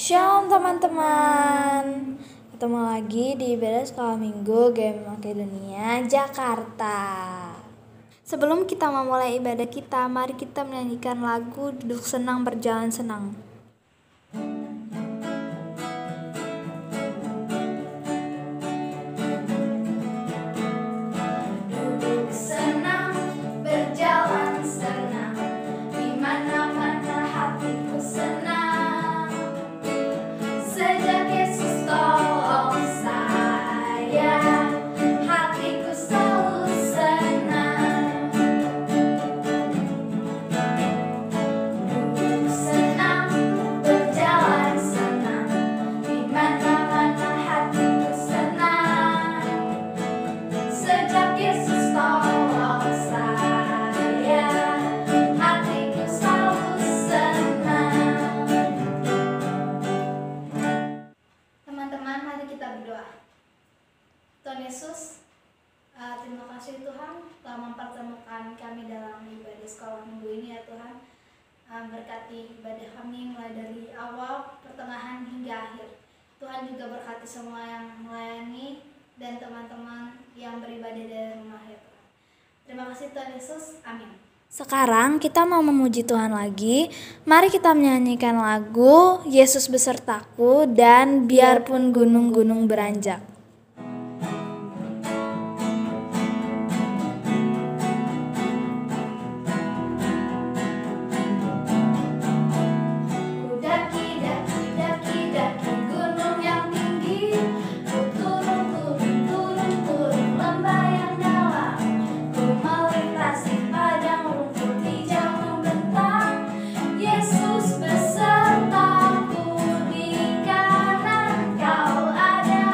Shalom teman-teman. Ketemu lagi di Ibadah Sekolah Minggu GMI Makedonia Jakarta. Sebelum kita memulai ibadah kita, mari kita menyanyikan lagu Duduk Senang Berjalan Senang. Duduk senang, berjalan senang, di mana-mana hatiku senang. Sejak Yesus tolong saya, hatiku selalu senang. Duduk senang, berjalan senang, di mana-mana hatiku senang. Sejak Yesus tolong saya, hatiku selalu senang. Teman-teman, mari kita berdoa. Tuhan Yesus, terima kasih Tuhan telah mempertemukan kami dalam ibadah sekolah minggu ini ya Tuhan. Berkati ibadah kami mulai dari awal, pertengahan hingga akhir. Tuhan juga berkati semua yang melayani dan teman-teman yang beribadah dari rumah ya Tuhan. Terima kasih Tuhan Yesus, amin. Sekarang kita mau memuji Tuhan lagi. Mari kita menyanyikan lagu Yesus Besertaku dan Biarpun Gunung-gunung Beranjak. Ku daki gunung yang tinggi, ku turun lembah yang dalam, ku melintasi padang rumput hijau membentang. Yesus besertaku, di kanan Kau ada.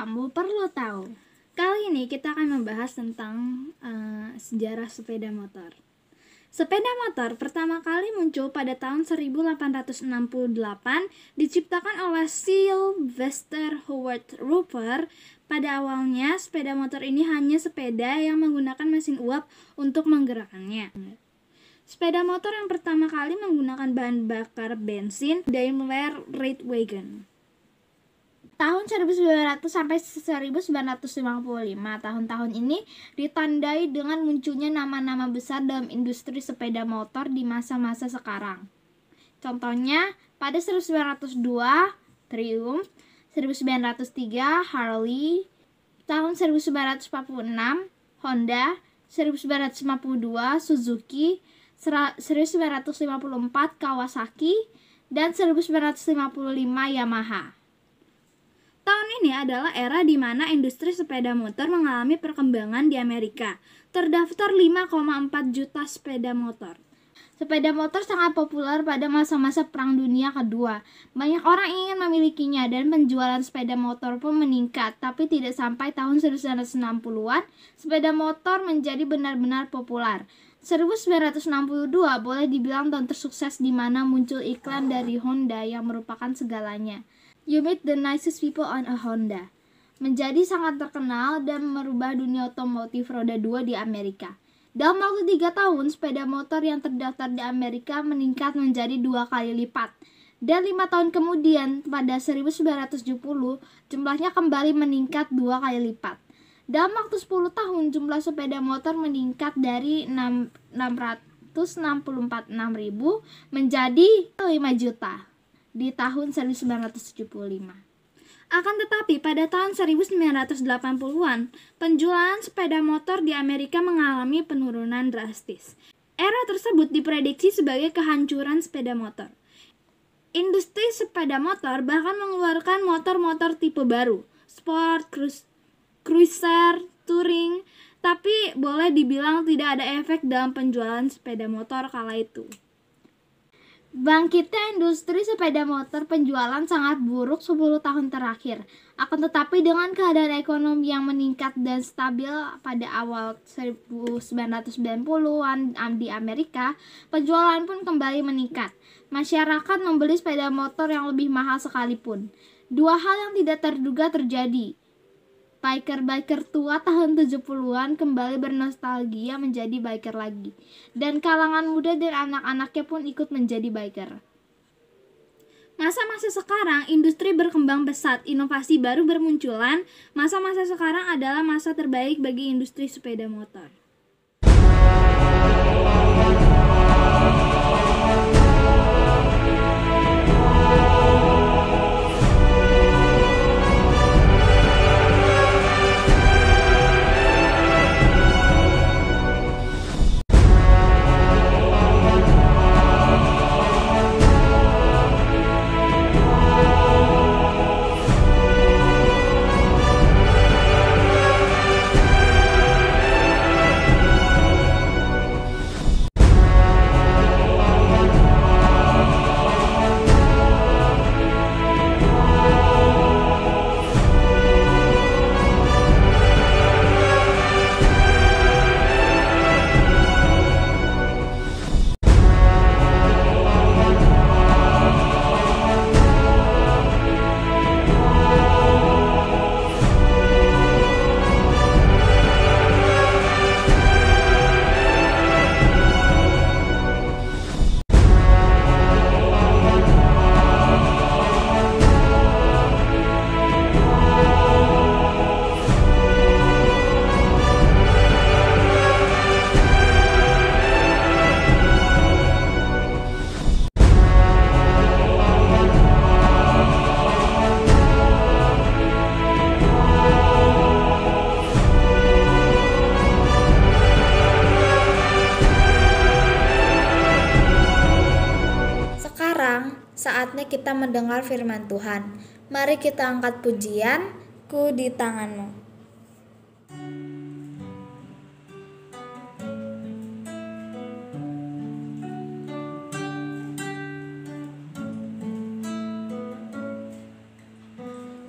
kamu perlu tahu. Kali ini kita akan membahas tentang sejarah sepeda motor. Sepeda motor pertama kali muncul pada tahun 1868, diciptakan oleh Sylvester Howard Roper. Pada awalnya, sepeda motor ini hanya sepeda yang menggunakan mesin uap untuk menggerakkannya. Sepeda motor yang pertama kali menggunakan bahan bakar bensin, Daimler Reitwagen. Tahun 1900 sampai 1955, tahun-tahun ini ditandai dengan munculnya nama-nama besar dalam industri sepeda motor di masa-masa sekarang. Contohnya, pada 1902 Triumph, 1903 Harley, tahun 1946 Honda, 1952 Suzuki, 1954 Kawasaki, dan 1955 Yamaha. Tahun ini adalah era di mana industri sepeda motor mengalami perkembangan di Amerika. Terdaftar 5,4 juta sepeda motor. Sepeda motor sangat populer pada masa-masa Perang Dunia Kedua. Banyak orang ingin memilikinya dan penjualan sepeda motor pun meningkat. Tapi tidak sampai tahun 1960-an, sepeda motor menjadi benar-benar populer. 1962 boleh dibilang tahun tersukses di mana muncul iklan dari Honda yang merupakan segalanya. You meet the nicest people on a Honda. Menjadi sangat terkenal dan merubah dunia otomotif roda 2 di Amerika. Dalam waktu 3 tahun, sepeda motor yang terdaftar di Amerika meningkat menjadi 2 kali lipat. Dan 5 tahun kemudian, pada 1970, jumlahnya kembali meningkat 2 kali lipat. Dalam waktu 10 tahun, jumlah sepeda motor meningkat dari 664.600 menjadi 5 juta di tahun 1975. Akan tetapi pada tahun 1980-an, penjualan sepeda motor di Amerika mengalami penurunan drastis. Era tersebut diprediksi sebagai kehancuran sepeda motor. Industri sepeda motor bahkan mengeluarkan motor-motor tipe baru, sport, cruiser, touring, tapi boleh dibilang tidak ada efek dalam penjualan sepeda motor kala itu. Bangkitnya industri sepeda motor penjualan sangat buruk 10 tahun terakhir. Akan tetapi dengan keadaan ekonomi yang meningkat dan stabil pada awal 1990-an di Amerika, penjualan pun kembali meningkat. Masyarakat membeli sepeda motor yang lebih mahal sekalipun. Dua hal yang tidak terduga terjadi. Biker-biker tua tahun 70-an kembali bernostalgia menjadi biker lagi. Dan kalangan muda dan anak-anaknya pun ikut menjadi biker. Masa-masa sekarang, industri berkembang pesat, inovasi baru bermunculan. Masa-masa sekarang adalah masa terbaik bagi industri sepeda motor. Saatnya kita mendengar firman Tuhan. Mari kita angkat pujian, Ku di tanganmu.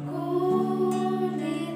Ku di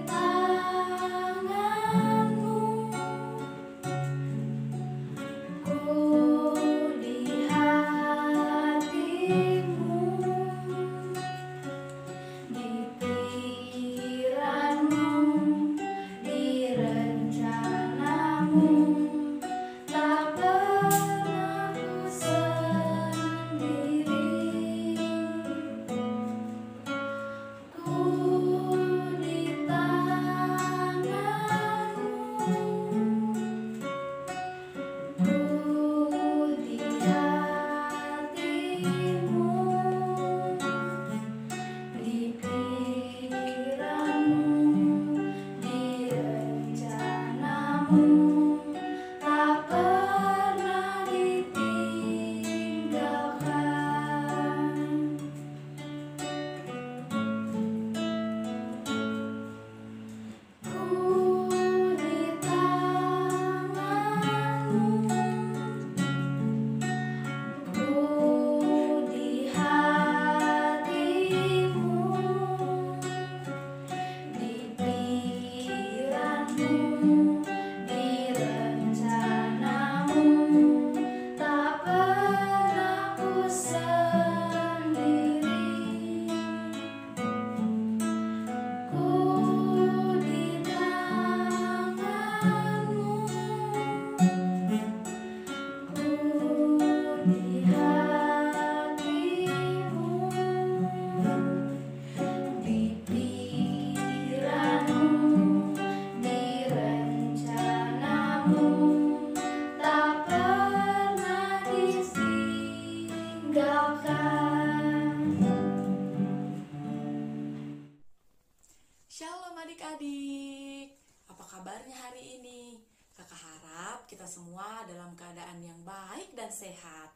sehat.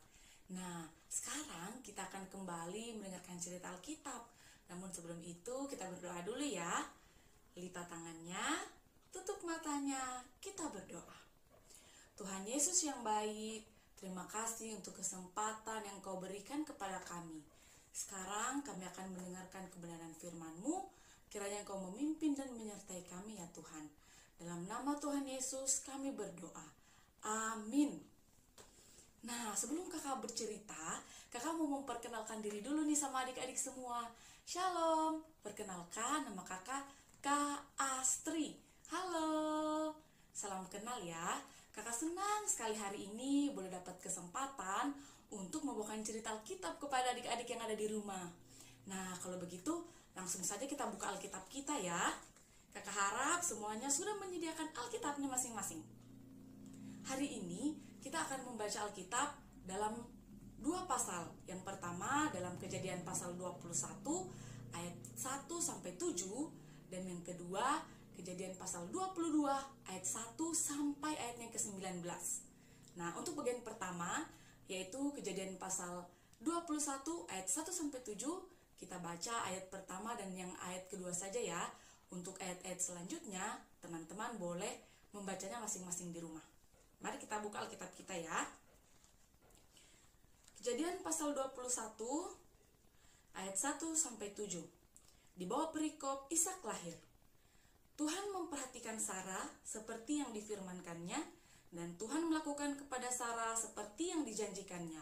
Nah, sekarang kita akan kembali mendengarkan cerita Alkitab. Namun sebelum itu kita berdoa dulu ya. Lipat tangannya, tutup matanya, kita berdoa. Tuhan Yesus yang baik, terima kasih untuk kesempatan yang Kau berikan kepada kami. Sekarang kami akan mendengarkan kebenaran firman-Mu. Kiranya Kau memimpin dan menyertai kami ya Tuhan. Dalam nama Tuhan Yesus kami berdoa. Amin. Nah, sebelum kakak bercerita, kakak mau memperkenalkan diri dulu nih sama adik-adik semua. Shalom, perkenalkan nama kakak Kak Astri. Halo, salam kenal ya. Kakak senang sekali hari ini boleh dapat kesempatan untuk membawakan cerita Alkitab kepada adik-adik yang ada di rumah. Nah, kalau begitu langsung saja kita buka Alkitab kita ya. Kakak harap semuanya sudah menyediakan Alkitabnya masing-masing. Hari ini kita akan membaca Alkitab dalam 2 pasal. Yang pertama dalam Kejadian pasal 21 ayat 1-7 dan yang kedua Kejadian pasal 22 ayat 1 sampai ayat yang ke-19. Nah, untuk bagian pertama yaitu Kejadian pasal 21 ayat 1-7, kita baca ayat pertama dan yang ayat kedua saja ya. Untuk ayat-ayat selanjutnya, teman-teman boleh membacanya masing-masing di rumah. Mari kita buka Alkitab kita ya. Kejadian pasal 21 ayat 1-7. Di bawah perikop Ishak lahir. Tuhan memperhatikan Sarah seperti yang difirmankannya, dan Tuhan melakukan kepada Sarah seperti yang dijanjikannya.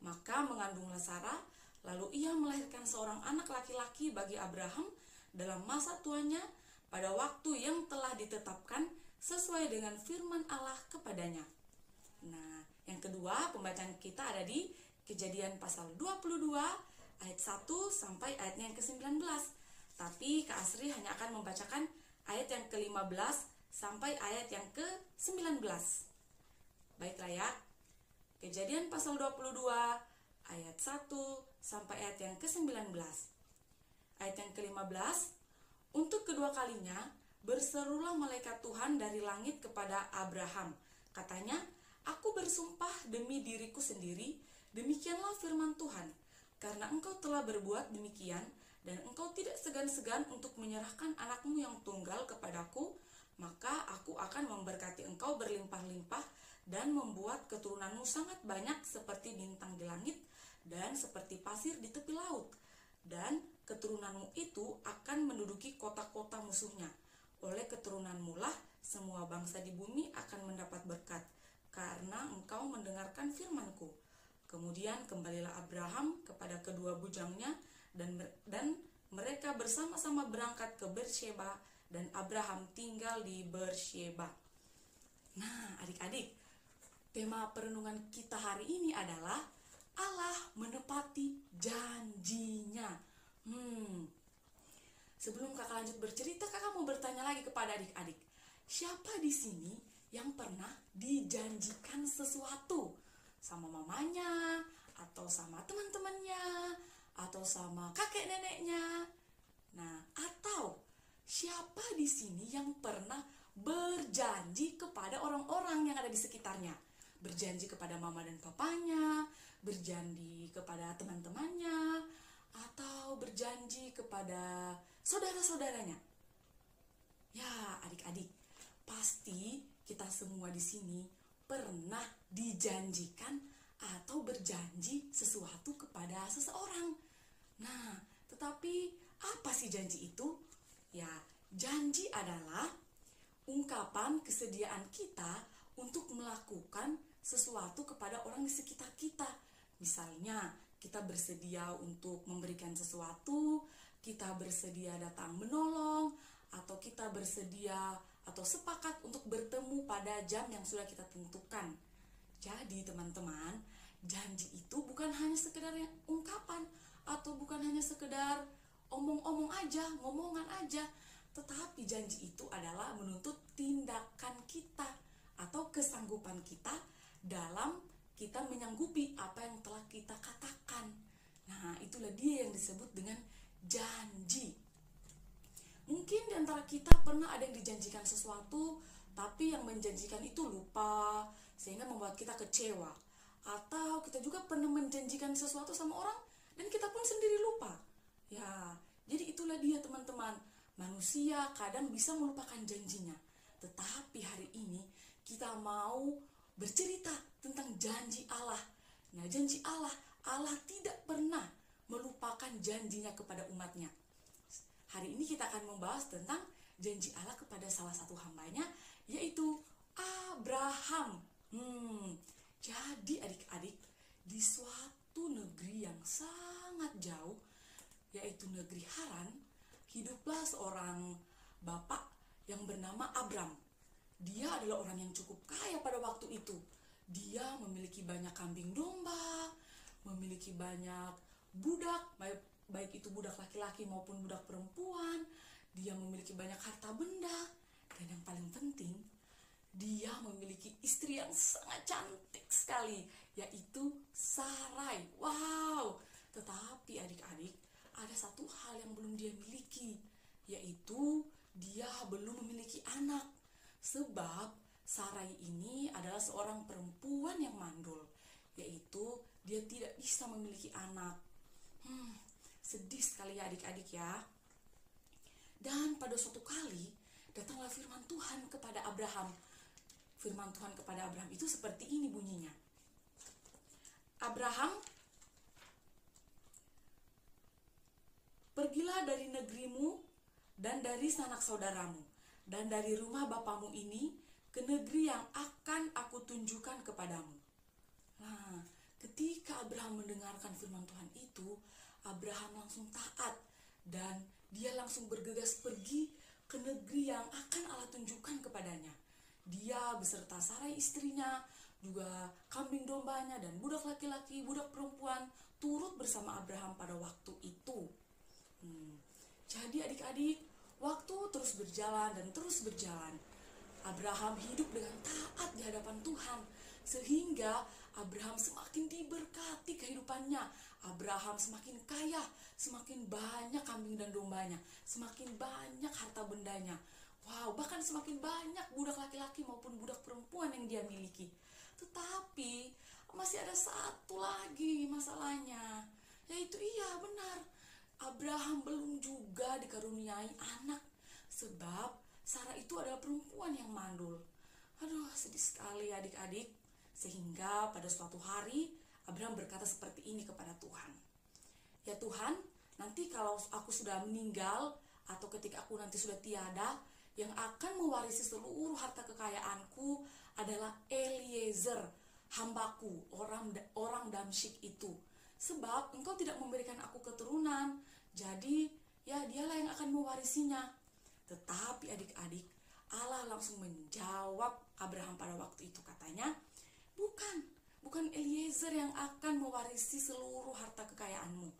Maka mengandunglah Sarah, lalu ia melahirkan seorang anak laki-laki bagi Abraham dalam masa tuanya pada waktu yang telah ditetapkan sesuai dengan firman Allah kepadanya. Nah, yang kedua pembacaan kita ada di Kejadian pasal 22 ayat 1 sampai ayatnya yang ke-19. Tapi Kak Asri hanya akan membacakan ayat yang ke-15 sampai ayat yang ke-19. Baiklah ya. Kejadian pasal 22 ayat 1 sampai ayat yang ke-19. Ayat yang ke-15, untuk kedua kalinya berserulah malaikat Tuhan dari langit kepada Abraham. Katanya, aku bersumpah demi diriku sendiri, demikianlah firman Tuhan, karena engkau telah berbuat demikian, dan engkau tidak segan-segan untuk menyerahkan anakmu yang tunggal kepadaku, maka aku akan memberkati engkau berlimpah-limpah dan membuat keturunanmu sangat banyak seperti bintang di langit dan seperti pasir di tepi laut. Dan keturunanmu itu akan menduduki kota-kota musuhnya. Oleh keturunanmu lah semua bangsa di bumi akan mendapat berkat, karena engkau mendengarkan firmanku. Kemudian kembalilah Abraham kepada kedua bujangnya, dan mereka bersama-sama berangkat ke Beersheba, dan Abraham tinggal di Beersheba. Nah, adik-adik, tema perenungan kita hari ini adalah Allah menepati janjinya. Sebelum kakak lanjut bercerita, kakak mau bertanya lagi kepada adik-adik. Siapa di sini yang pernah dijanjikan sesuatu? Sama mamanya, atau sama teman-temannya, atau sama kakek neneknya? Nah, atau siapa di sini yang pernah berjanji kepada orang-orang yang ada di sekitarnya? Berjanji kepada mama dan papanya, berjanji kepada teman-temannya, atau berjanji kepada saudara-saudaranya? Ya, adik-adik, pasti kita semua di sini pernah dijanjikan atau berjanji sesuatu kepada seseorang. Nah, tetapi apa sih janji itu? Ya, janji adalah ungkapan kesediaan kita untuk melakukan sesuatu kepada orang di sekitar kita. Misalnya, kita bersedia untuk memberikan sesuatu, kita bersedia datang menolong, atau kita bersedia atau sepakat untuk bertemu pada jam yang sudah kita tentukan. Jadi teman-teman, janji itu bukan hanya sekedar ungkapan, atau bukan hanya sekedar omong-omong aja, ngomongan aja, tetapi janji itu adalah menuntut tindakan kita atau kesanggupan kita dalam kita menyanggupi apa yang telah kita katakan. Nah, itulah dia yang disebut dengan janji. Mungkin di antara kita pernah ada yang dijanjikan sesuatu, tapi yang menjanjikan itu lupa, sehingga membuat kita kecewa. Atau kita juga pernah menjanjikan sesuatu sama orang dan kita pun sendiri lupa. Ya, jadi itulah dia teman-teman. Manusia kadang bisa melupakan janjinya. Tetapi hari ini kita mau bercerita tentang janji Allah. Nah, janji Allah, Allah tidak pernah melupakan janjinya kepada umatnya. Hari ini kita akan membahas tentang janji Allah kepada salah satu hambanya, yaitu Abraham. Jadi adik-adik, di suatu negeri yang sangat jauh, yaitu negeri Haran, hiduplah seorang bapak yang bernama Abram. Dia adalah orang yang cukup kaya pada waktu itu. Dia memiliki banyak kambing domba, memiliki banyak budak, baik itu budak laki-laki maupun budak perempuan. Dia memiliki banyak harta benda, dan yang paling penting, dia memiliki istri yang sangat cantik sekali, yaitu Sarai. Wow! Tetapi adik-adik, ada satu hal yang belum dia miliki, yaitu dia belum memiliki anak. Sebab Sarai ini adalah seorang perempuan yang mandul, yaitu dia tidak bisa memiliki anak. Sedih sekali ya adik-adik ya. Dan pada suatu kali, datanglah firman Tuhan kepada Abraham. Firman Tuhan kepada Abraham itu seperti ini bunyinya. Abraham, pergilah dari negerimu dan dari sanak saudaramu dan dari rumah bapamu ini ke negeri yang akan aku tunjukkan kepadamu. Nah, ketika Abraham mendengarkan firman Tuhan itu, Abraham langsung taat dan dia langsung bergegas pergi ke negeri yang akan Allah tunjukkan kepadanya. Dia beserta Sarai istrinya, juga kambing dombanya dan budak laki-laki, budak perempuan turut bersama Abraham pada waktu itu. Jadi adik-adik, waktu terus berjalan dan terus berjalan. Abraham hidup dengan taat di hadapan Tuhan, sehingga Abraham semakin diberkati kehidupannya. Abraham semakin kaya, semakin banyak kambing dan dombanya, semakin banyak harta bendanya. Wow, bahkan semakin banyak budak laki-laki maupun budak perempuan yang dia miliki. Tetapi masih ada satu lagi masalahnya, yaitu benar, Abraham belum juga dikaruniai anak, sebab Sarah itu adalah perempuan yang mandul. Aduh, sedih sekali adik-adik. Sehingga pada suatu hari Abraham berkata seperti ini kepada Tuhan. Ya Tuhan, nanti kalau aku sudah meninggal atau ketika aku nanti sudah tiada, yang akan mewarisi seluruh harta kekayaanku adalah Eliezer, hambaku, orang Damsyik itu. Sebab engkau tidak memberikan aku keturunan, jadi ya dialah yang akan mewarisinya. Tetapi adik-adik, Allah langsung menjawab Abraham pada waktu itu, katanya, bukan Eliezer yang akan mewarisi seluruh harta kekayaanmu,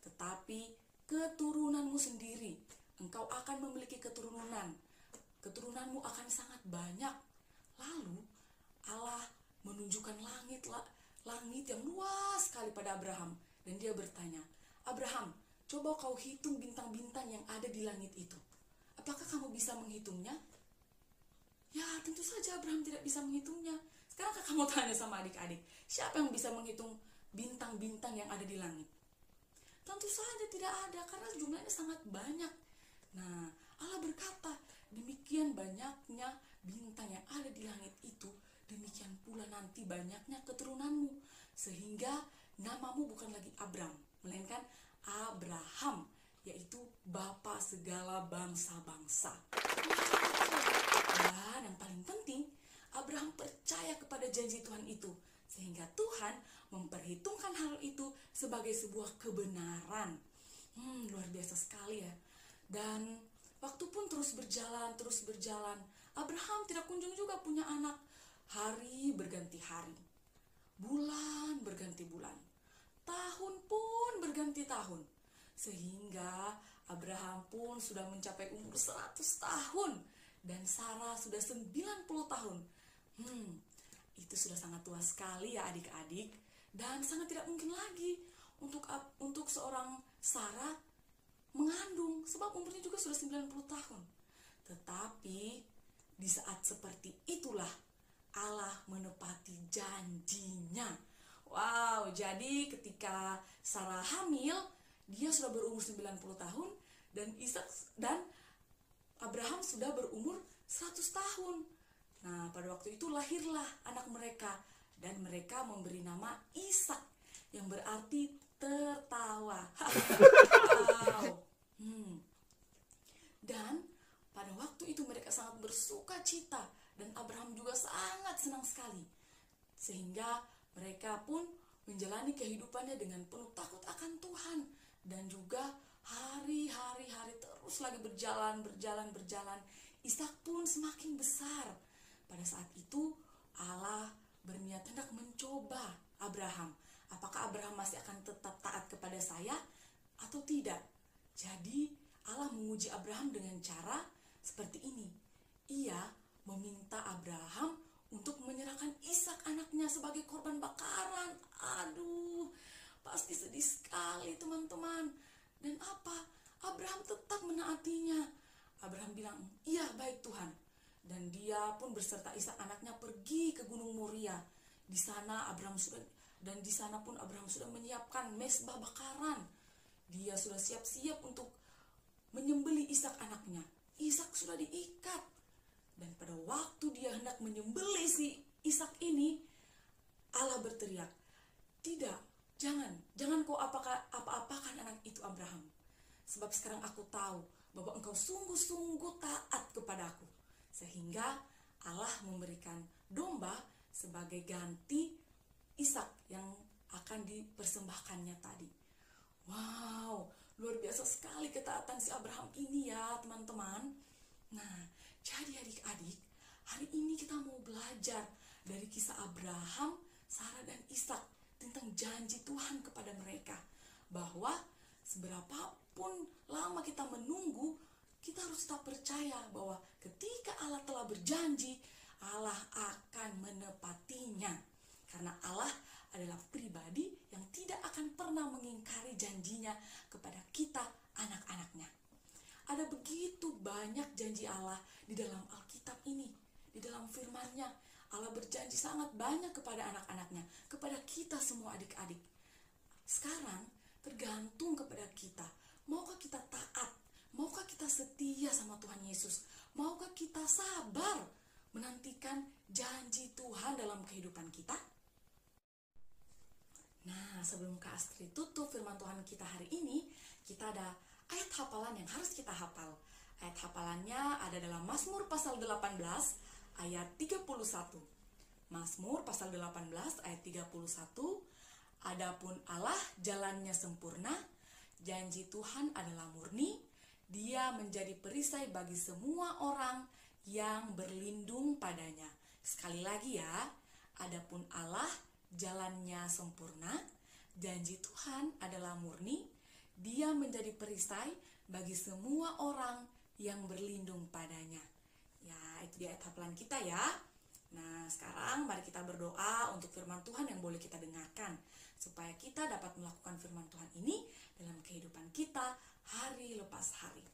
tetapi keturunanmu sendiri. Engkau akan memiliki keturunanmu akan sangat banyak. Lalu Allah menunjukkan langit yang luas sekali pada Abraham, dan dia bertanya, Abraham, coba kau hitung bintang-bintang yang ada di langit itu. Apakah kamu bisa menghitungnya? Ya, tentu saja Abraham tidak bisa menghitungnya. Sekarang kamu tanya sama adik-adik, siapa yang bisa menghitung bintang-bintang yang ada di langit? Tentu saja tidak ada, karena jumlahnya sangat banyak. Nah, Allah berkata, demikian banyaknya bintang yang ada di langit itu, demikian pula nanti banyaknya keturunanmu, sehingga namamu bukan lagi Abram, melainkan Abraham, yaitu bapa segala bangsa-bangsa. Dan yang paling penting, Abraham percaya kepada janji Tuhan itu, sehingga Tuhan memperhitungkan hal itu sebagai sebuah kebenaran. Luar biasa sekali ya. Dan waktu pun terus berjalan. Abraham tidak kunjung juga punya anak. Hari berganti hari, bulan berganti bulan, tahun pun berganti tahun, sehingga Abraham pun sudah mencapai umur 100 tahun dan Sarah sudah 90 tahun. Itu sudah sangat tua sekali ya adik-adik, dan sangat tidak mungkin lagi untuk seorang Sarah mengandung, sebab umurnya juga sudah 90 tahun. Tetapi di saat seperti itulah Allah menepati janjinya. Wow, jadi ketika Sarah hamil, dia sudah berumur 90 tahun dan Abraham sudah berumur 100 tahun. Nah, pada waktu itu lahirlah anak mereka dan mereka memberi nama Ishak yang berarti tertawa. Wow. Dan pada waktu itu mereka sangat bersuka cita dan Abraham juga sangat senang sekali. Sehingga mereka pun menjalani kehidupannya dengan penuh takut akan Tuhan. Dan juga hari-hari terus lagi berjalan. Ishak pun semakin besar. Pada saat itu Allah berniat hendak mencoba Abraham. Apakah Abraham masih akan tetap taat kepada saya atau tidak? Jadi Allah menguji Abraham dengan cara seperti ini. Ia meminta Abraham untuk menyerahkan Ishak anaknya sebagai korban bakaran. Aduh, pasti sedih sekali teman-teman. Dan apa? Abraham tetap menaatinya. Abraham bilang, iya baik Tuhan. Dan dia pun beserta Ishak anaknya pergi ke Gunung Moria. Di sana Abraham sudah menyiapkan mezbah bakaran. Dia sudah siap-siap untuk menyembelih Ishak anaknya. Ishak sudah diikat. Dan pada waktu dia hendak menyembelih si Ishak ini, Allah berteriak, tidak, jangan kau apa-apakan anak itu Abraham. Sebab sekarang aku tahu bahwa engkau sungguh-sungguh taat kepadaku. Sehingga Allah memberikan domba sebagai ganti Ishak yang akan dipersembahkannya tadi. Wow, luar biasa sekali ketaatan si Abraham ini ya teman-teman. Nah, jadi adik-adik, hari ini kita mau belajar dari kisah Abraham, Sarah dan Ishak tentang janji Tuhan kepada mereka. Bahwa seberapapun lama kita menunggu, kita harus tetap percaya bahwa ketika Allah telah berjanji, Allah akan menepatinya. Karena Allah adalah pribadi yang tidak akan pernah mengingkari janjinya kepada kita, anak-anaknya. Ada begitu banyak janji Allah di dalam Alkitab ini, di dalam firman-Nya. Allah berjanji sangat banyak kepada anak-anaknya, kepada kita semua adik-adik. Sekarang tergantung kepada kita. Maukah kita taat? Maukah kita setia sama Tuhan Yesus? Maukah kita sabar menantikan janji Tuhan dalam kehidupan kita? Nah, sebelum Kak Astrid tutup firman Tuhan kita hari ini, kita ada ayat hafalan yang harus kita hafal. Ayat hafalannya ada dalam Mazmur pasal 18 ayat 31. Mazmur pasal 18 ayat 31. Adapun Allah jalannya sempurna, janji Tuhan adalah murni, Dia menjadi perisai bagi semua orang yang berlindung padanya. Sekali lagi ya, adapun Allah jalannya sempurna, janji Tuhan adalah murni, Dia menjadi perisai bagi semua orang yang berlindung padanya. Ya, itu dia ayat hafalan kita ya. Nah, sekarang mari kita berdoa untuk firman Tuhan yang boleh kita dengarkan, supaya kita dapat melakukan firman Tuhan ini dalam kehidupan kita hari lepas hari.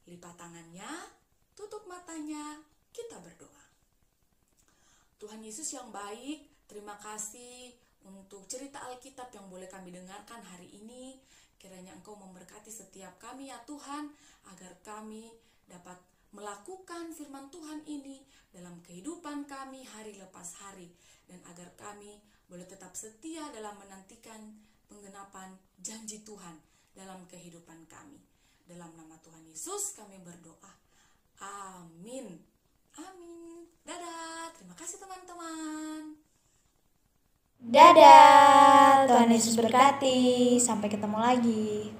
Lipat tangannya, tutup matanya, kita berdoa. Tuhan Yesus yang baik, terima kasih untuk cerita Alkitab yang boleh kami dengarkan hari ini. Kiranya Engkau memberkati setiap kami ya Tuhan, agar kami dapat melakukan firman Tuhan ini dalam kehidupan kami hari lepas hari, dan agar kami boleh tetap setia dalam menantikan penggenapan janji Tuhan dalam kehidupan kami. Dalam nama Tuhan Yesus kami berdoa. Amin. Amin. Dadah. Terima kasih teman-teman. Dadah. Tuhan Yesus berkati. Sampai ketemu lagi.